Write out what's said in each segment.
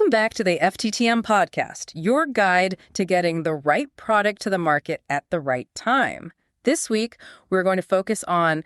Welcome back to the FTTM podcast, your guide to getting the right product to the market at the right time. This week, we're going to focus on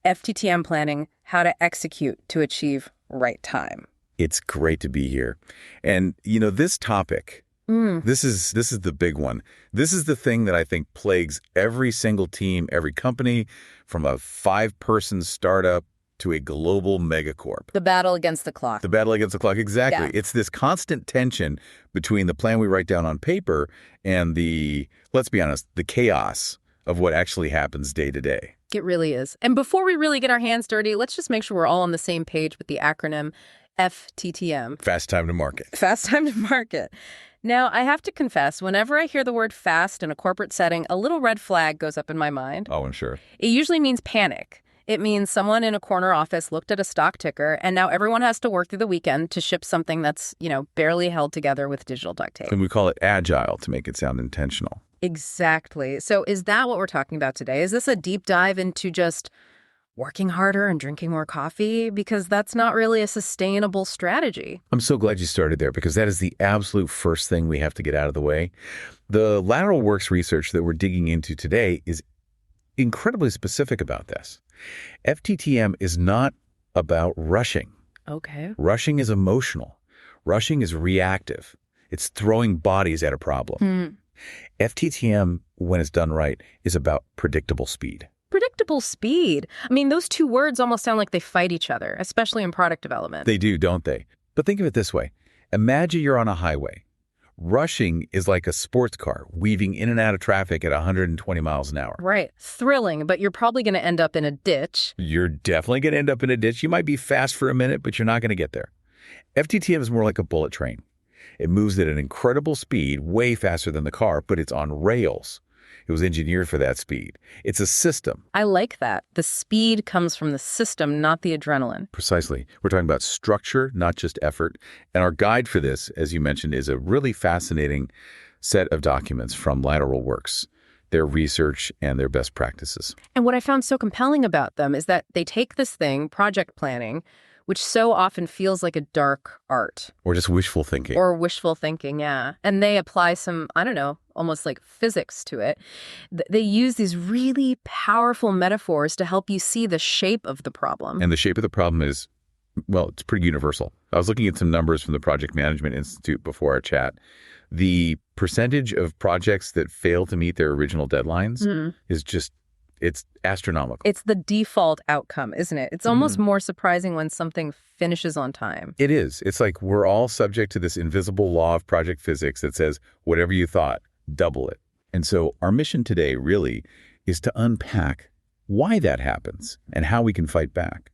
FTTM planning, how to execute to achieve right time. It's great to be here. And, this topic, this is the big one. This is the thing that I think plagues every single team, every company, from a 5-person startup to a global megacorp. The battle against the clock. The battle against the clock, exactly. Yeah. It's this constant tension between the plan we write down on paper and let's be honest, the chaos of what actually happens day to day. It really is. And before we really get our hands dirty, let's just make sure we're all on the same page with the acronym FTTM. Fast time to market. Fast time to market. Now, I have to confess, whenever I hear the word fast in a corporate setting, a little red flag goes up in my mind. Oh, I'm sure. It usually means panic. It means someone in a corner office looked at a stock ticker, and now everyone has to work through the weekend to ship something that's, barely held together with digital duct tape. And we call it agile to make it sound intentional. Exactly. So is that what we're talking about today? Is this a deep dive into just working harder and drinking more coffee? Because that's not really a sustainable strategy. I'm so glad you started there because that is the absolute first thing we have to get out of the way. The lateral works research that we're digging into today is incredibly specific about this. FTTM is not about rushing. Okay. Rushing is emotional. Rushing is reactive. It's throwing bodies at a problem. FTTM, when it's done right, is about predictable speed. Predictable speed. I mean, those two words almost sound like they fight each other, especially in product development. They do, don't they? But think of it this way. Imagine you're on a highway. Rushing is like a sports car weaving in and out of traffic at 120 miles an hour. Right. Thrilling, but you're probably going to end up in a ditch. You're definitely going to end up in a ditch. You might be fast for a minute, but you're not going to get there. FTTM is more like a bullet train. It moves at an incredible speed, way faster than the car, but it's on rails. It was engineered for that speed. It's a system. I like that. The speed comes from the system, not the adrenaline. Precisely. We're talking about structure, not just effort. And our guide for this, as you mentioned, is a really fascinating set of documents from Lateral Works, their research and their best practices. And what I found so compelling about them is that they take this thing, project planning, which so often feels like a dark art. Or just wishful thinking. Or wishful thinking, yeah. And they apply some, almost like physics to it. They use these really powerful metaphors to help you see the shape of the problem. And the shape of the problem is, it's pretty universal. I was looking at some numbers from the Project Management Institute before our chat. The percentage of projects that fail to meet their original deadlines is just, it's astronomical. It's the default outcome, isn't it? It's almost more surprising when something finishes on time. It is. It's like we're all subject to this invisible law of project physics that says, whatever you thought, double it. And so our mission today really is to unpack why that happens and how we can fight back.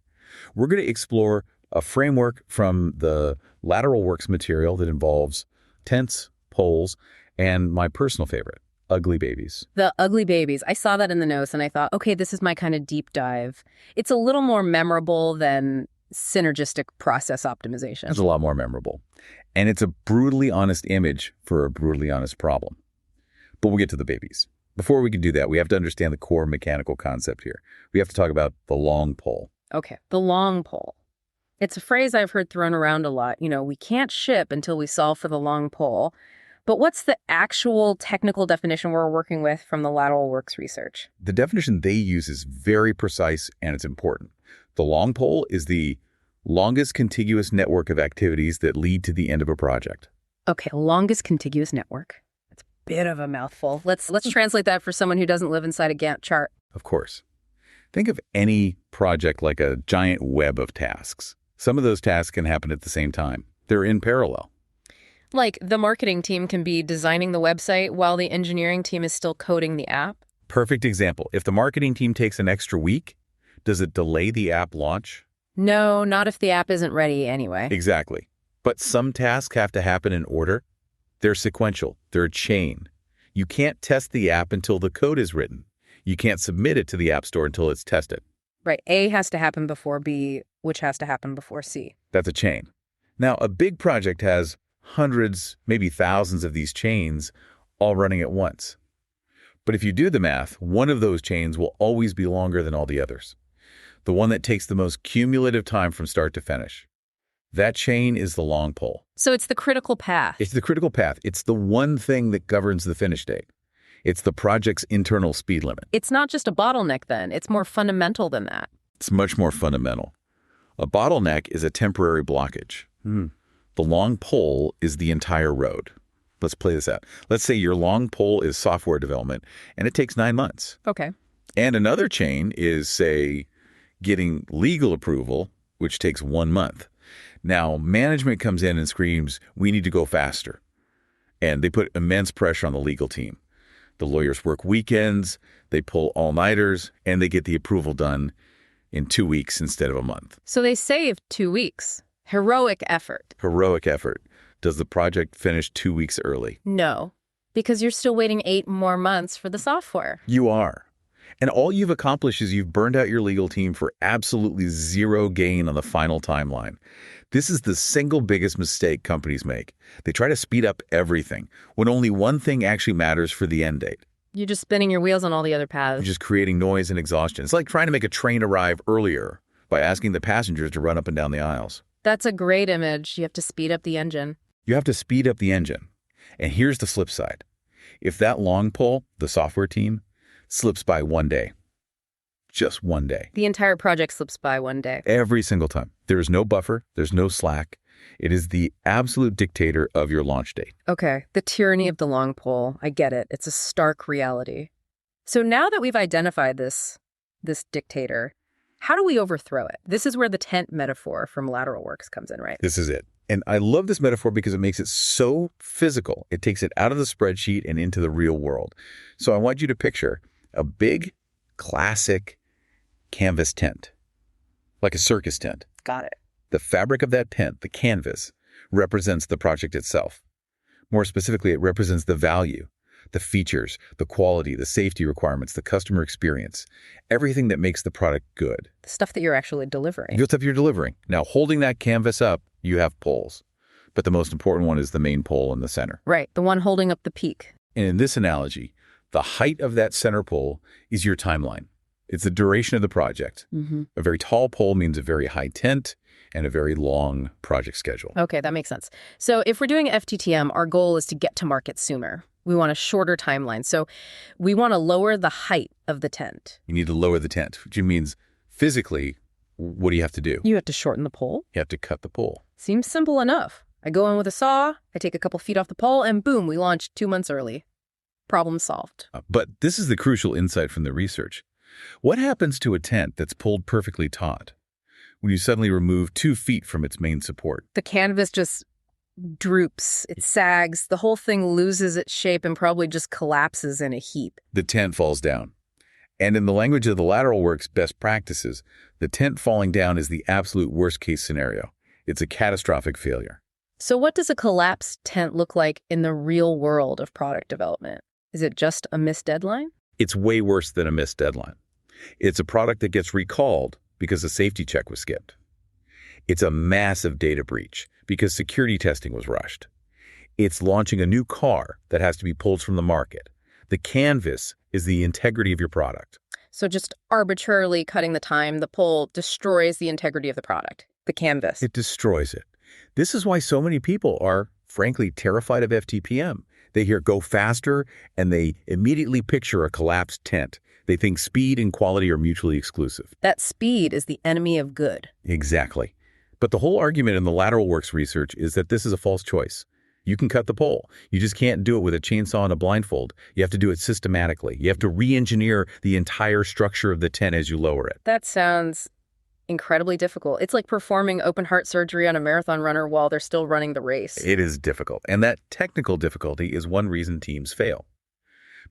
We're going to explore a framework from the Lateral Works material that involves tents, poles, and my personal favorite, ugly babies. The ugly babies. I saw that in the notes and I thought, okay, this is my kind of deep dive. It's a little more memorable than synergistic process optimization. It's a lot more memorable. And it's a brutally honest image for a brutally honest problem. But we'll get to the babies. Before we can do that, we have to understand the core mechanical concept here. We have to talk about the long pole. Okay, the long pole. It's a phrase I've heard thrown around a lot. We can't ship until we solve for the long pole. But what's the actual technical definition we're working with from the Lateral Works research? The definition they use is very precise and it's important. The long pole is the longest contiguous network of activities that lead to the end of a project. Okay, longest contiguous network. That's a bit of a mouthful. Let's translate that for someone who doesn't live inside a Gantt chart. Of course. Think of any project like a giant web of tasks. Some of those tasks can happen at the same time. They're in parallel. Like the marketing team can be designing the website while the engineering team is still coding the app. Perfect example. If the marketing team takes an extra week, does it delay the app launch? No, not if the app isn't ready anyway. Exactly. But some tasks have to happen in order. They're sequential. They're a chain. You can't test the app until the code is written. You can't submit it to the App Store until it's tested. Right. A has to happen before B, which has to happen before C. That's a chain. Now, a big project has hundreds, maybe thousands of these chains all running at once. But if you do the math, one of those chains will always be longer than all the others. The one that takes the most cumulative time from start to finish. That chain is the long pole. So it's the critical path. It's the critical path. It's the one thing that governs the finish date. It's the project's internal speed limit. It's not just a bottleneck then. It's more fundamental than that. It's much more fundamental. A bottleneck is a temporary blockage. The long pole is the entire road. Let's play this out. Let's say your long pole is software development, and it takes 9 months. Okay. And another chain is, say, getting legal approval, which takes 1 month. Now, management comes in and screams, we need to go faster. And they put immense pressure on the legal team. The lawyers work weekends, they pull all-nighters, and they get the approval done in 2 weeks instead of a month. So they saved 2 weeks. Heroic effort. Heroic effort. Does the project finish 2 weeks early? No, because you're still waiting 8 more months for the software. You are. And all you've accomplished is you've burned out your legal team for absolutely zero gain on the final timeline. This is the single biggest mistake companies make. They try to speed up everything when only one thing actually matters for the end date. You're just spinning your wheels on all the other paths. You're just creating noise and exhaustion. It's like trying to make a train arrive earlier by asking the passengers to run up and down the aisles. That's a great image. You have to speed up the engine. You have to speed up the engine. And here's the flip side. If that long pole, the software team, slips by 1 day, just 1 day. The entire project slips by 1 day. Every single time. There is no buffer. There's no slack. It is the absolute dictator of your launch date. Okay, the tyranny of the long pole. I get it. It's a stark reality. So now that we've identified this dictator, how do we overthrow it? This is where the tent metaphor from Lateral Works comes in, right? This is it. And I love this metaphor because it makes it so physical. It takes it out of the spreadsheet and into the real world. So I want you to picture a big, classic canvas tent, like a circus tent. Got it. The fabric of that tent, the canvas, represents the project itself. More specifically, it represents the value, the features, the quality, the safety requirements, the customer experience, everything that makes the product good. The stuff that you're actually delivering. The stuff you're delivering. Now, holding that canvas up, you have poles. But the most important one is the main pole in the center. Right, the one holding up the peak. And in this analogy, the height of that center pole is your timeline. It's the duration of the project. A very tall pole means a very high tent and a very long project schedule. Okay, that makes sense. So if we're doing FTTM, our goal is to get to market sooner. We want a shorter timeline. So we want to lower the height of the tent. You need to lower the tent, which means physically, what do you have to do? You have to shorten the pole. You have to cut the pole. Seems simple enough. I go in with a saw, I take a couple feet off the pole, and boom, we launch 2 months early. Problem solved. But this is the crucial insight from the research. What happens to a tent that's pulled perfectly taut when you suddenly remove 2 feet from its main support? The canvas just droops, it sags, the whole thing loses its shape and probably just collapses in a heap. The tent falls down. And in the language of the Lateral Works best practices, the tent falling down is the absolute worst-case scenario. It's a catastrophic failure. So what does a collapsed tent look like in the real world of product development? Is it just a missed deadline? It's way worse than a missed deadline. It's a product that gets recalled because a safety check was skipped. It's a massive data breach because security testing was rushed. It's launching a new car that has to be pulled from the market. The canvas is the integrity of your product. So just arbitrarily cutting the time, the pole destroys the integrity of the product, the canvas. It destroys it. This is why so many people are, frankly, terrified of FTPM. They hear go faster, and they immediately picture a collapsed tent. They think speed and quality are mutually exclusive. That speed is the enemy of good. Exactly. But the whole argument in the Lateral Works research is that this is a false choice. You can cut the pole. You just can't do it with a chainsaw and a blindfold. You have to do it systematically. You have to re-engineer the entire structure of the tent as you lower it. That sounds incredibly difficult. It's like performing open heart surgery on a marathon runner while they're still running the race. It is difficult. And that technical difficulty is one reason teams fail.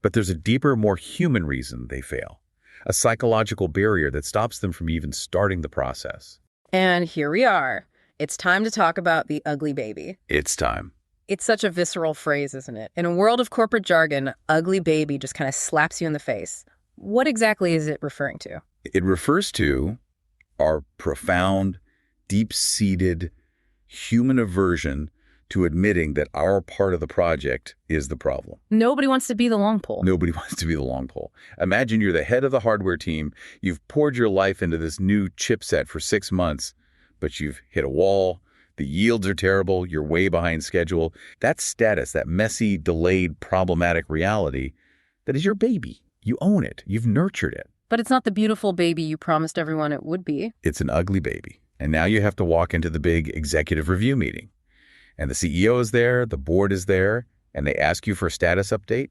But there's a deeper, more human reason they fail. A psychological barrier that stops them from even starting the process. And here we are. It's time to talk about the ugly baby. It's time. It's such a visceral phrase, isn't it? In a world of corporate jargon, ugly baby just kind of slaps you in the face. What exactly is it referring to? It refers to our profound, deep-seated human aversion to admitting that our part of the project is the problem. Nobody wants to be the long pole. Nobody wants to be the long pole. Imagine you're the head of the hardware team. You've poured your life into this new chipset for 6 months, but you've hit a wall. The yields are terrible, you're way behind schedule. That status, that messy, delayed, problematic reality, that is your baby. You own it. You've nurtured it. But it's not the beautiful baby you promised everyone it would be. It's an ugly baby. And now you have to walk into the big executive review meeting. And the CEO is there, the board is there, and they ask you for a status update.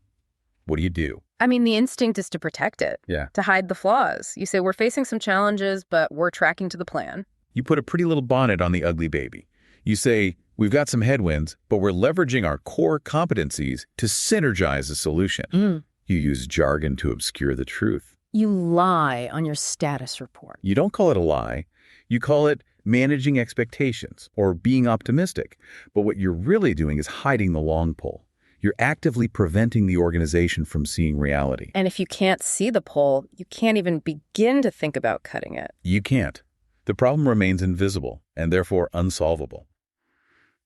What do? I mean, the instinct is to protect it. Yeah. To hide the flaws. You say, we're facing some challenges, but we're tracking to the plan. You put a pretty little bonnet on the ugly baby. You say, we've got some headwinds, but we're leveraging our core competencies to synergize a solution. You use jargon to obscure the truth. You lie on your status report. You don't call it a lie. You call it managing expectations or being optimistic. But what you're really doing is hiding the long pole. You're actively preventing the organization from seeing reality. And if you can't see the pole, you can't even begin to think about cutting it. You can't. The problem remains invisible and therefore unsolvable.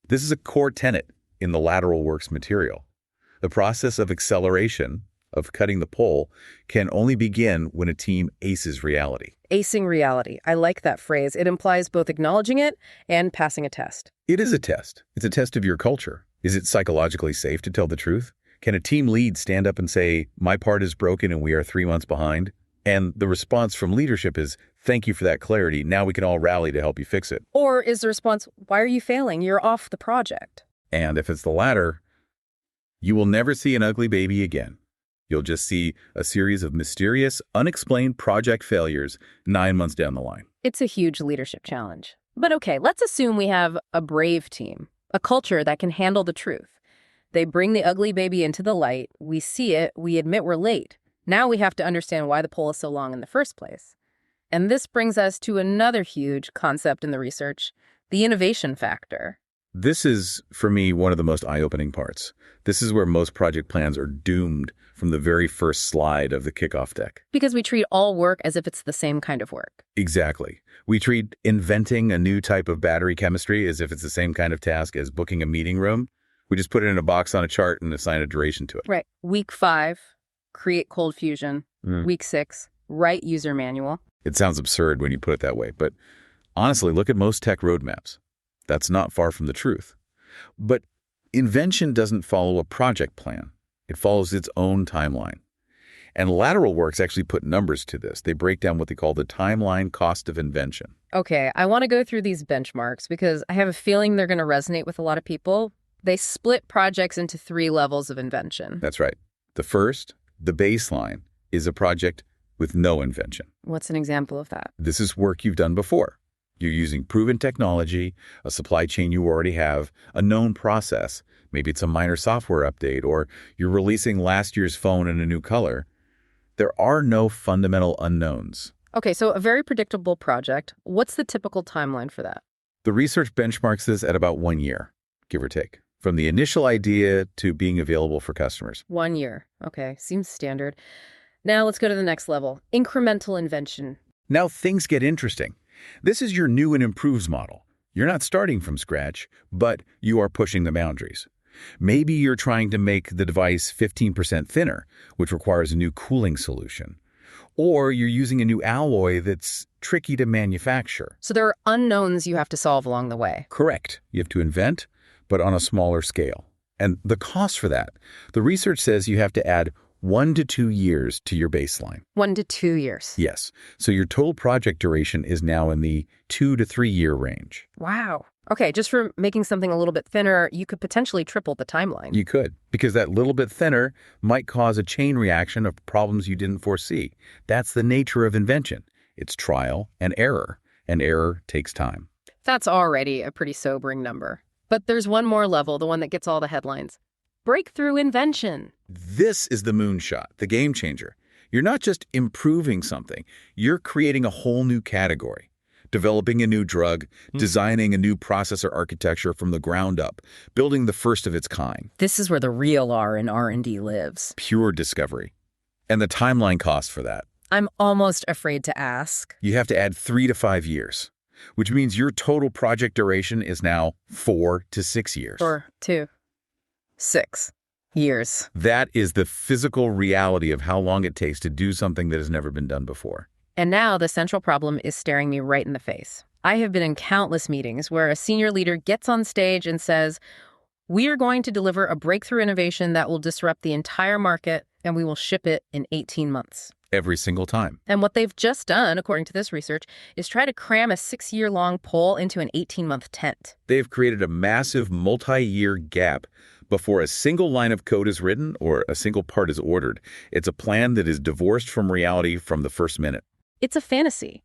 This is a core tenet in the lateral works material. The process of acceleration, of cutting the pole, can only begin when a team aces reality. Acing reality. I like that phrase. It implies both acknowledging it and passing a test. It is a test. It's a test of your culture. Is it psychologically safe to tell the truth? Can a team lead stand up and say, my part is broken and we are 3 months behind? And the response from leadership is, thank you for that clarity. Now we can all rally to help you fix it. Or is the response, why are you failing? You're off the project. And if it's the latter, you will never see an ugly baby again. You'll just see a series of mysterious, unexplained project failures 9 months down the line. It's a huge leadership challenge. But okay, let's assume we have a brave team, a culture that can handle the truth. They bring the ugly baby into the light. We see it. We admit we're late. Now we have to understand why the pole is so long in the first place. And this brings us to another huge concept in the research, the innovation factor. This is, for me, one of the most eye-opening parts. This is where most project plans are doomed from the very first slide of the kickoff deck. Because we treat all work as if it's the same kind of work. Exactly. We treat inventing a new type of battery chemistry as if it's the same kind of task as booking a meeting room. We just put it in a box on a chart and assign a duration to it. Right. Week 5, create cold fusion. Week 6, write user manual. It sounds absurd when you put it that way, but honestly, look at most tech roadmaps. That's not far from the truth. But invention doesn't follow a project plan. It follows its own timeline. And lateral works actually put numbers to this. They break down what they call the timeline cost of invention. Okay, I want to go through these benchmarks because I have a feeling they're going to resonate with a lot of people. They split projects into 3 levels of invention. That's right. The first, the baseline, is a project with no invention. What's an example of that? This is work you've done before. You're using proven technology, a supply chain you already have, a known process. Maybe it's a minor software update, or you're releasing last year's phone in a new color. There are no fundamental unknowns. Okay, so a very predictable project. What's the typical timeline for that? The research benchmarks this at about 1 year, give or take, from the initial idea to being available for customers. 1 year. Okay, seems standard. Now let's go to the next level, incremental invention. Now things get interesting. This is your new and improves model. You're not starting from scratch, but you are pushing the boundaries. Maybe you're trying to make the device 15% thinner, which requires a new cooling solution. Or you're using a new alloy that's tricky to manufacture. So there are unknowns you have to solve along the way. Correct. You have to invent, but on a smaller scale. And the cost for that, the research says you have to add 1 to 2 years to your baseline. 1 to 2 years. Yes. So your total project duration is now in the 2 to 3 year range. Wow. Okay, just for making something a little bit thinner, you could potentially triple the timeline. You could, because that little bit thinner might cause a chain reaction of problems you didn't foresee. That's the nature of invention. It's trial and error takes time. That's already a pretty sobering number. But there's one more level, the one that gets all the headlines. Breakthrough invention. This is the moonshot, the game changer. You're not just improving something, you're creating a whole new category. Developing a new drug, designing a new processor architecture from the ground up, building the first of its kind. This is where the real R in R&D lives. Pure discovery. And the timeline cost for that. I'm almost afraid to ask. You have to add 3 to 5 years, which means your total project duration is now 4 to 6 years. 4 to 6 years. That is the physical reality of how long it takes to do something that has never been done before. And now the central problem is staring me right in the face. I have been in countless meetings where a senior leader gets on stage and says, "We are going to deliver a breakthrough innovation that will disrupt the entire market, and we will ship it in 18 months." Every single time. And what they've just done, according to this research, is try to cram a 6-year-long pole into an 18-month tent. They've created a massive multi-year gap before a single line of code is written or a single part is ordered. It's a plan that is divorced from reality from the first minute. It's a fantasy.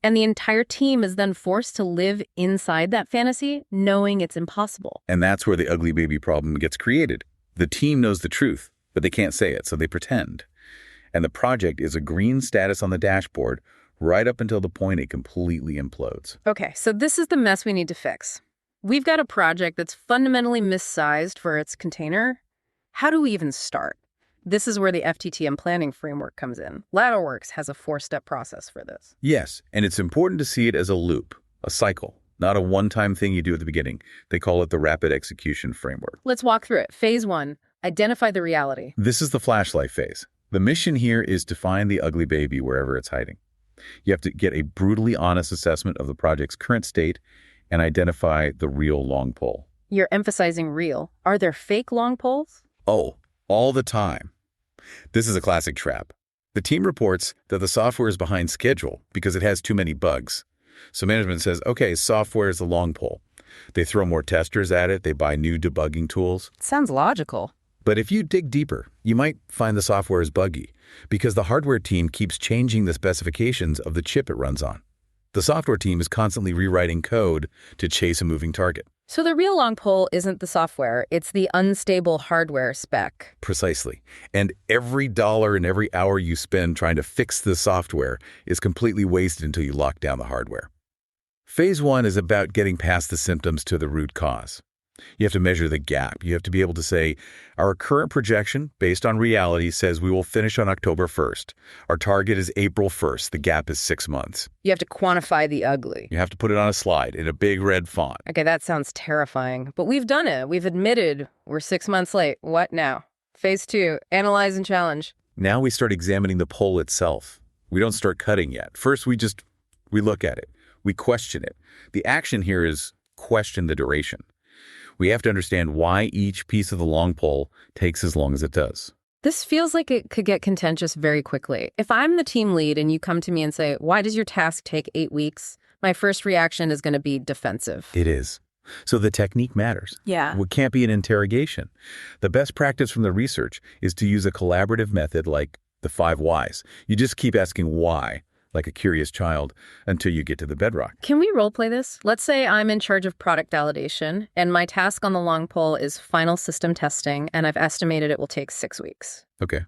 And the entire team is then forced to live inside that fantasy, knowing it's impossible. And that's where the ugly baby problem gets created. The team knows the truth, but they can't say it, so they pretend. And the project is a green status on the dashboard right up until the point it completely implodes. Okay, so this is the mess we need to fix. We've got a project that's fundamentally missized for its container. How do we even start? This is where the FTTM planning framework comes in. Ladderworks has a 4-step process for this. Yes, and it's important to see it as a loop, a cycle, not a one-time thing you do at the beginning. They call it the rapid execution framework. Let's walk through it. Phase 1, identify the reality. This is the flashlight phase. The mission here is to find the ugly baby wherever it's hiding. You have to get a brutally honest assessment of the project's current state and identify the real long pole. You're emphasizing real. Are there fake long poles? Oh, all the time. This is a classic trap. The team reports that the software is behind schedule because it has too many bugs. So management says, okay, software is the long pole. They throw more testers at it. They buy new debugging tools. Sounds logical. But if you dig deeper, you might find the software is buggy because the hardware team keeps changing the specifications of the chip it runs on. The software team is constantly rewriting code to chase a moving target. So the real long pole isn't the software, it's the unstable hardware spec. Precisely. And every dollar and every hour you spend trying to fix the software is completely wasted until you lock down the hardware. Phase 1 is about getting past the symptoms to the root cause. You have to measure the gap. You have to be able to say, our current projection, based on reality, says we will finish on October 1st. Our target is April 1st. The gap is 6 months. You have to quantify the ugly. You have to put it on a slide in a big red font. Okay, that sounds terrifying. But we've done it. We've admitted we're 6 months late. What now? Phase 2, analyze and challenge. Now we start examining the pole itself. We don't start cutting yet. First, we look at it. We question it. The action here is question the duration. We have to understand why each piece of the long pole takes as long as it does. This feels like it could get contentious very quickly. If I'm the team lead and you come to me and say, why does your task take 8 weeks? My first reaction is going to be defensive. It is. So the technique matters. Yeah. It can't be an interrogation. The best practice from the research is to use a collaborative method like the 5 whys. You just keep asking why, like a curious child, until you get to the bedrock. Can we role play this? Let's say I'm in charge of product validation, and my task on the long pole is final system testing, and I've estimated it will take 6 weeks. Okay.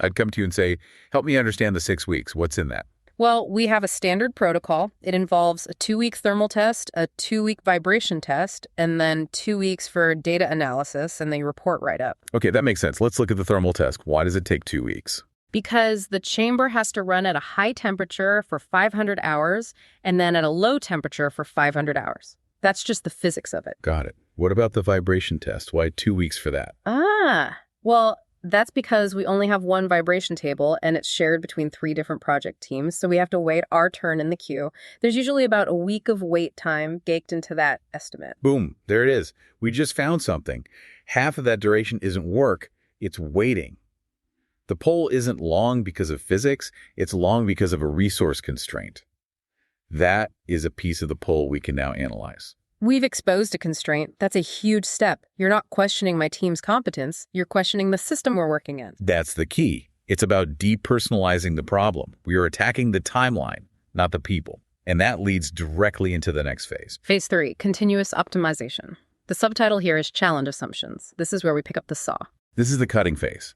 I'd come to you and say, help me understand the 6 weeks. What's in that? Well, we have a standard protocol. It involves a 2-week thermal test, a 2-week vibration test, and then 2 weeks for data analysis and the report write-up. Okay, that makes sense. Let's look at the thermal test. Why does it take 2 weeks? Because the chamber has to run at a high temperature for 500 hours and then at a low temperature for 500 hours. That's just the physics of it. Got it. What about the vibration test? Why 2 weeks for that? Well, that's because we only have one vibration table and it's shared between 3 different project teams. So we have to wait our turn in the queue. There's usually about a week of wait time baked into that estimate. Boom, there it is. We just found something. Half of that duration isn't work, it's waiting. The pole isn't long because of physics, it's long because of a resource constraint. That is a piece of the pole we can now analyze. We've exposed a constraint. That's a huge step. You're not questioning my team's competence. You're questioning the system we're working in. That's the key. It's about depersonalizing the problem. We are attacking the timeline, not the people. And that leads directly into the next phase. Phase 3, continuous optimization. The subtitle here is challenge assumptions. This is where we pick up the saw. This is the cutting phase.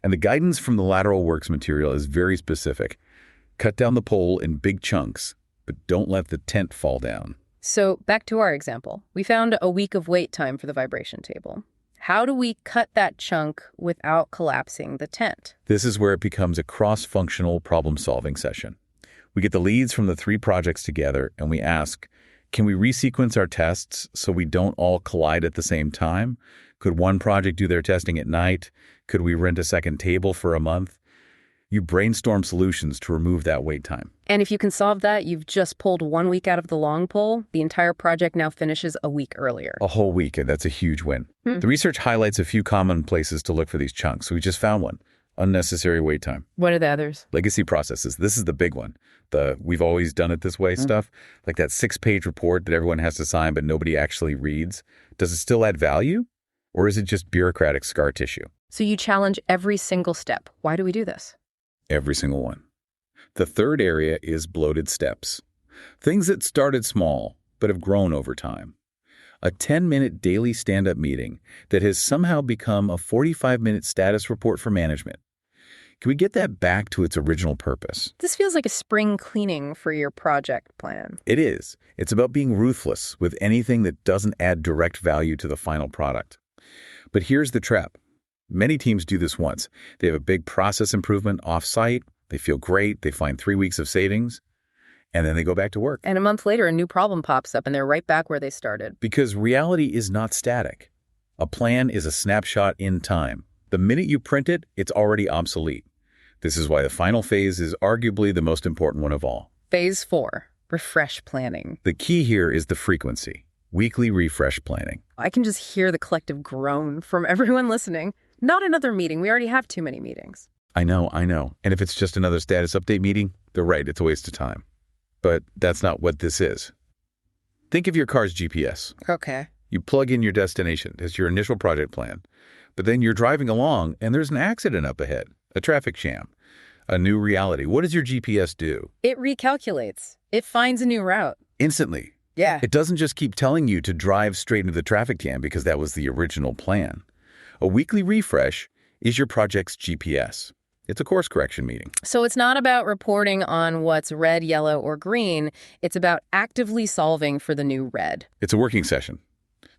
And the guidance from the lateral works material is very specific. Cut down the pole in big chunks, but don't let the tent fall down. So back to our example. We found a week of wait time for the vibration table. How do we cut that chunk without collapsing the tent? This is where it becomes a cross-functional problem-solving session. We get the leads from the 3 projects together and we ask, can we resequence our tests so we don't all collide at the same time? Could one project do their testing at night? Could we rent a second table for a month? You brainstorm solutions to remove that wait time. And if you can solve that, you've just pulled 1 week out of the long pole. The entire project now finishes a week earlier. A whole week, and that's a huge win. The research highlights a few common places to look for these chunks. We just found one. Unnecessary wait time. What are the others? Legacy processes. This is the big one. The we've always done it this way stuff. Like that 6-page report that everyone has to sign but nobody actually reads. Does it still add value? Or is it just bureaucratic scar tissue? So you challenge every single step. Why do we do this? Every single one. The third area is bloated steps. Things that started small but have grown over time. A 10-minute daily stand-up meeting that has somehow become a 45-minute status report for management. Can we get that back to its original purpose? This feels like a spring cleaning for your project plan. It is. It's about being ruthless with anything that doesn't add direct value to the final product. But here's the trap. Many teams do this once. They have a big process improvement off-site. They feel great. They find 3 weeks of savings. And then they go back to work. And a month later, a new problem pops up and they're right back where they started. Because reality is not static. A plan is a snapshot in time. The minute you print it, it's already obsolete. This is why the final phase is arguably the most important one of all. Phase 4, refresh planning. The key here is the frequency. Weekly refresh planning. I can just hear the collective groan from everyone listening. Not another meeting. We already have too many meetings. I know. And if it's just another status update meeting, they're right, it's a waste of time. But that's not what this is. Think of your car's GPS. Okay. You plug in your destination as your initial project plan. But then you're driving along and there's an accident up ahead, a traffic jam, a new reality. What does your GPS do? It recalculates. It finds a new route. Instantly. Yeah. It doesn't just keep telling you to drive straight into the traffic jam because that was the original plan. A weekly refresh is your project's GPS. It's a course correction meeting. So it's not about reporting on what's red, yellow, or green. It's about actively solving for the new red. It's a working session.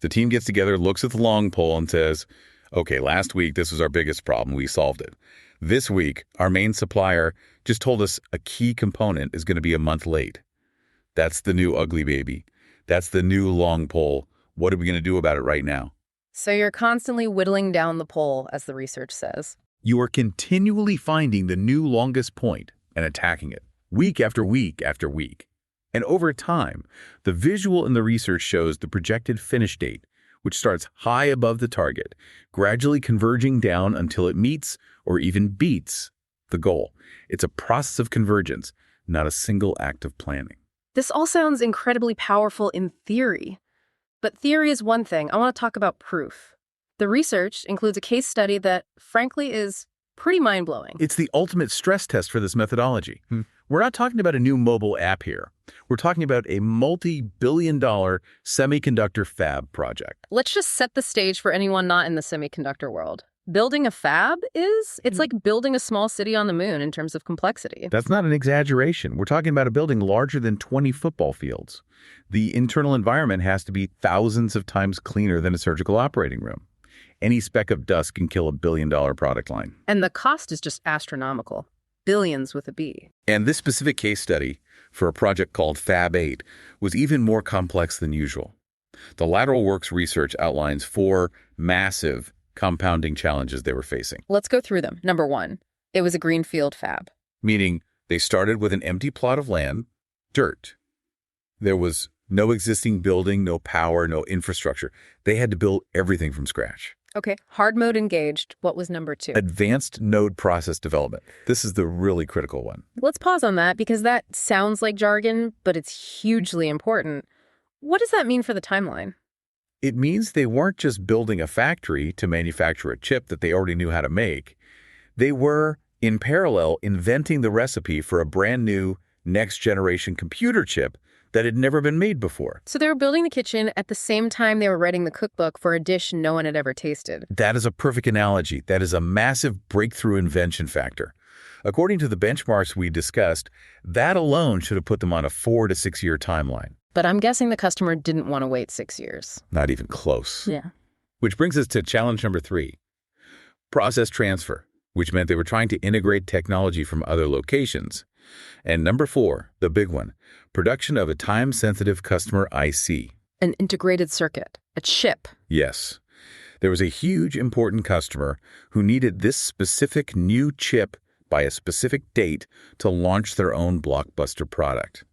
The team gets together, looks at the long pole and says, okay, last week this was our biggest problem. We solved it. This week, our main supplier just told us a key component is going to be a month late. That's the new ugly baby. That's the new long pole. What are we going to do about it right now? So you're constantly whittling down the pole, as the research says. You are continually finding the new longest point and attacking it, week after week after week. And over time, the visual in the research shows the projected finish date, which starts high above the target, gradually converging down until it meets or even beats the goal. It's a process of convergence, not a single act of planning. This all sounds incredibly powerful in theory. But theory is one thing. I want to talk about proof. The research includes a case study that, frankly, is pretty mind-blowing. It's the ultimate stress test for this methodology. We're not talking about a new mobile app here. We're talking about a multi-billion-dollar semiconductor fab project. Let's just set the stage for anyone not in the semiconductor world. Building a fab it's like building a small city on the moon in terms of complexity. That's not an exaggeration. We're talking about a building larger than 20 football fields. The internal environment has to be thousands of times cleaner than a surgical operating room. Any speck of dust can kill $1 billion product line. And the cost is just astronomical. Billions with a B. And this specific case study for a project called Fab 8 was even more complex than usual. The Lateral Works research outlines 4 massive compounding challenges they were facing. Let's go through them. Number 1, it was a greenfield fab. Meaning they started with an empty plot of land, dirt. There was no existing building, no power, no infrastructure. They had to build everything from scratch. Okay, hard mode engaged. What was number 2? Advanced node process development. This is the really critical one. Let's pause on that because that sounds like jargon, but it's hugely important. What does that mean for the timeline? It means they weren't just building a factory to manufacture a chip that they already knew how to make. They were, in parallel, inventing the recipe for a brand new next-generation computer chip that had never been made before. So they were building the kitchen at the same time they were writing the cookbook for a dish no one had ever tasted. That is a perfect analogy. That is a massive breakthrough invention factor. According to the benchmarks we discussed, that alone should have put them on a 4 to 6 year timeline. But I'm guessing the customer didn't want to wait 6 years. Not even close. Yeah. Which brings us to challenge number 3, process transfer, which meant they were trying to integrate technology from other locations. And number 4, the big one, production of a time-sensitive customer IC. An integrated circuit, a chip. Yes. There was a huge important customer who needed this specific new chip by a specific date to launch their own blockbuster product.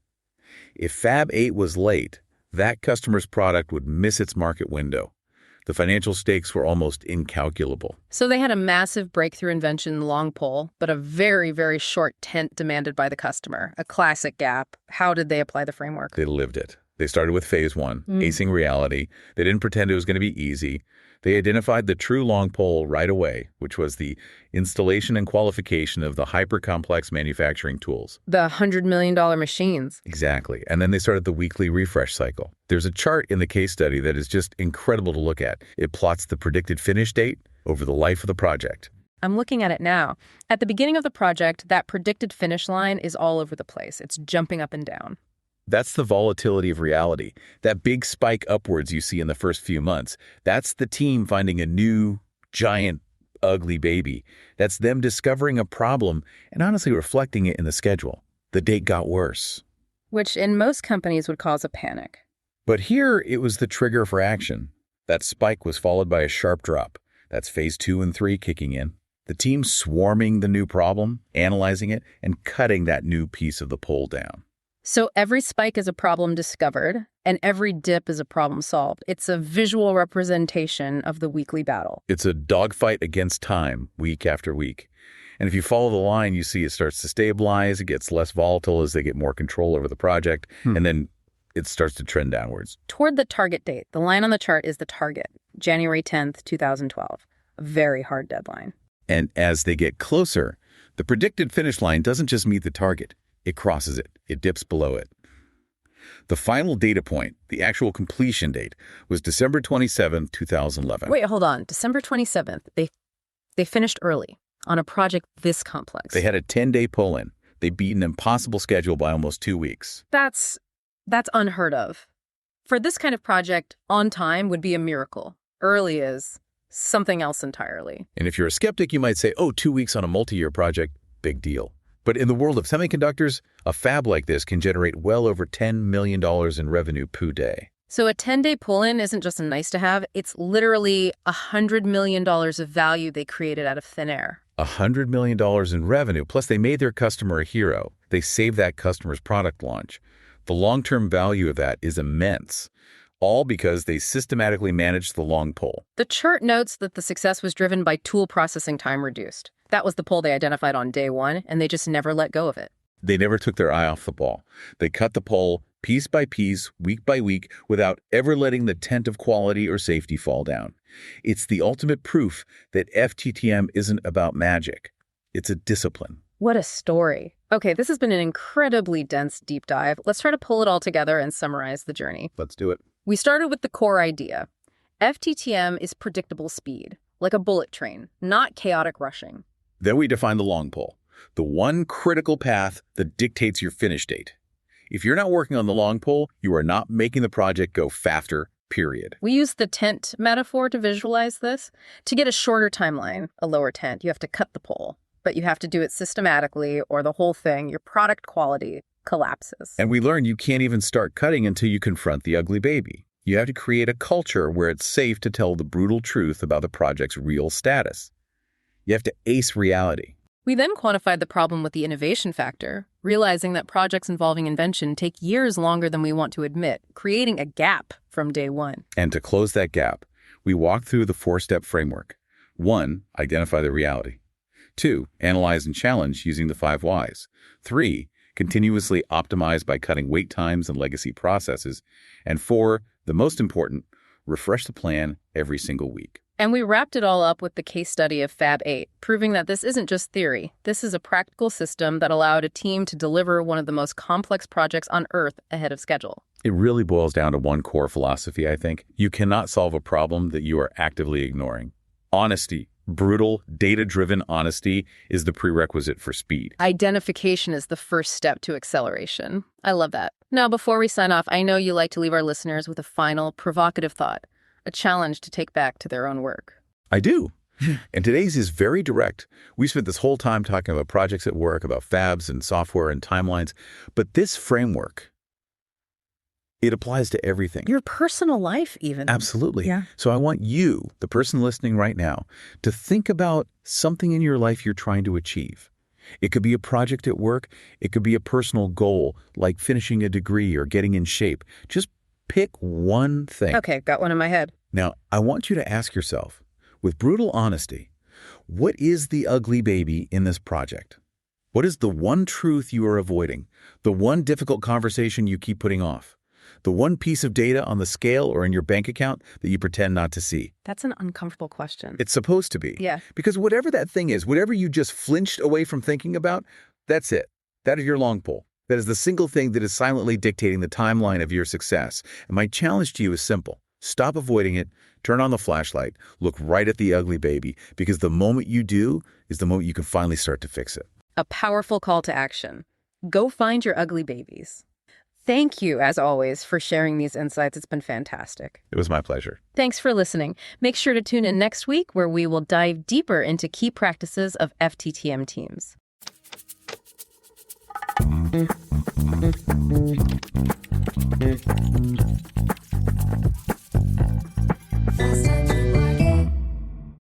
If Fab 8 was late, that customer's product would miss its market window. The financial stakes were almost incalculable. So they had a massive breakthrough invention, the long pole, but a very, very short tent demanded by the customer. A classic gap. How did they apply the framework? They lived it. They started with phase 1, acing reality. They didn't pretend it was going to be easy. They identified the true long pole right away, which was the installation and qualification of the hyper-complex manufacturing tools. The $100 million machines. Exactly. And then they started the weekly refresh cycle. There's a chart in the case study that is just incredible to look at. It plots the predicted finish date over the life of the project. I'm looking at it now. At the beginning of the project, that predicted finish line is all over the place. It's jumping up and down. That's the volatility of reality. That big spike upwards you see in the first few months, that's the team finding a new, giant, ugly baby. That's them discovering a problem and honestly reflecting it in the schedule. The date got worse. Which in most companies would cause a panic. But here it was the trigger for action. That spike was followed by a sharp drop. That's phase 2 and 3 kicking in. The team swarming the new problem, analyzing it, and cutting that new piece of the pole down. So every spike is a problem discovered, and every dip is a problem solved. It's a visual representation of the weekly battle. It's a dogfight against time, week after week. And if you follow the line, you see it starts to stabilize, it gets less volatile as they get more control over the project, and then it starts to trend downwards. Toward the target date, the line on the chart is the target, January 10th, 2012. A very hard deadline. And as they get closer, the predicted finish line doesn't just meet the target. It crosses it. It dips below it. The final data point, the actual completion date, was December 27, 2011. Wait, hold on. December 27th. They finished early on a project this complex. They had a 10-day pull-in. They beat an impossible schedule by almost 2 weeks. That's unheard of. For this kind of project, on time would be a miracle. Early is something else entirely. And if you're a skeptic, you might say, oh, 2 weeks on a multi-year project, big deal. But in the world of semiconductors, a fab like this can generate well over $10 million in revenue per day. So a 10-day pull-in isn't just a nice-to-have. It's literally $100 million of value they created out of thin air. $100 million in revenue, plus they made their customer a hero. They saved that customer's product launch. The long-term value of that is immense, all because they systematically managed the long pole. The chart notes that the success was driven by tool processing time reduced. That was the pole they identified on day 1, and they just never let go of it. They never took their eye off the ball. They cut the pole piece by piece, week by week, without ever letting the tent of quality or safety fall down. It's the ultimate proof that FTTM isn't about magic. It's a discipline. What a story. Okay, this has been an incredibly dense deep dive. Let's try to pull it all together and summarize the journey. Let's do it. We started with the core idea. FTTM is predictable speed, like a bullet train, not chaotic rushing. Then we define the long pole, the one critical path that dictates your finish date. If you're not working on the long pole, you are not making the project go faster, period. We use the tent metaphor to visualize this. To get a shorter timeline, a lower tent, you have to cut the pole. But you have to do it systematically or the whole thing, your product quality, collapses. And we learn you can't even start cutting until you confront the ugly baby. You have to create a culture where it's safe to tell the brutal truth about the project's real status. You have to ace reality. We then quantified the problem with the innovation factor, realizing that projects involving invention take years longer than we want to admit, creating a gap from day 1. And to close that gap, we walked through the 4-step framework. 1, identify the reality. 2, analyze and challenge using the 5 whys. 3, continuously optimize by cutting wait times and legacy processes. And 4, the most important, refresh the plan every single week. And we wrapped it all up with the case study of Fab 8, proving that this isn't just theory. This is a practical system that allowed a team to deliver one of the most complex projects on Earth ahead of schedule. It really boils down to one core philosophy, I think. You cannot solve a problem that you are actively ignoring. Honesty, brutal, data-driven honesty is the prerequisite for speed. Identification is the first step to acceleration. I love that. Now, before we sign off, I know you like to leave our listeners with a final, provocative thought. A challenge to take back to their own work. I do. And today's is very direct. We spent this whole time talking about projects at work, about fabs and software and timelines. But this framework, it applies to everything. Your personal life, even. Absolutely. Yeah. So I want you, the person listening right now, to think about something in your life you're trying to achieve. It could be a project at work. It could be a personal goal, like finishing a degree or getting in shape. Just pick one thing. Okay, got one in my head. Now, I want you to ask yourself, with brutal honesty, what is the ugly baby in this project? What is the one truth you are avoiding? The one difficult conversation you keep putting off? The one piece of data on the scale or in your bank account that you pretend not to see? That's an uncomfortable question. It's supposed to be. Yeah. Because whatever that thing is, whatever you just flinched away from thinking about, that's it. That is your long pole. That is the single thing that is silently dictating the timeline of your success. And my challenge to you is simple. Stop avoiding it, turn on the flashlight, look right at the ugly baby, because the moment you do is the moment you can finally start to fix it. A powerful call to action. Go find your ugly babies. Thank you, as always, for sharing these insights. It's been fantastic. It was my pleasure. Thanks for listening. Make sure to tune in next week where we will dive deeper into key practices of FTTM teams. Fast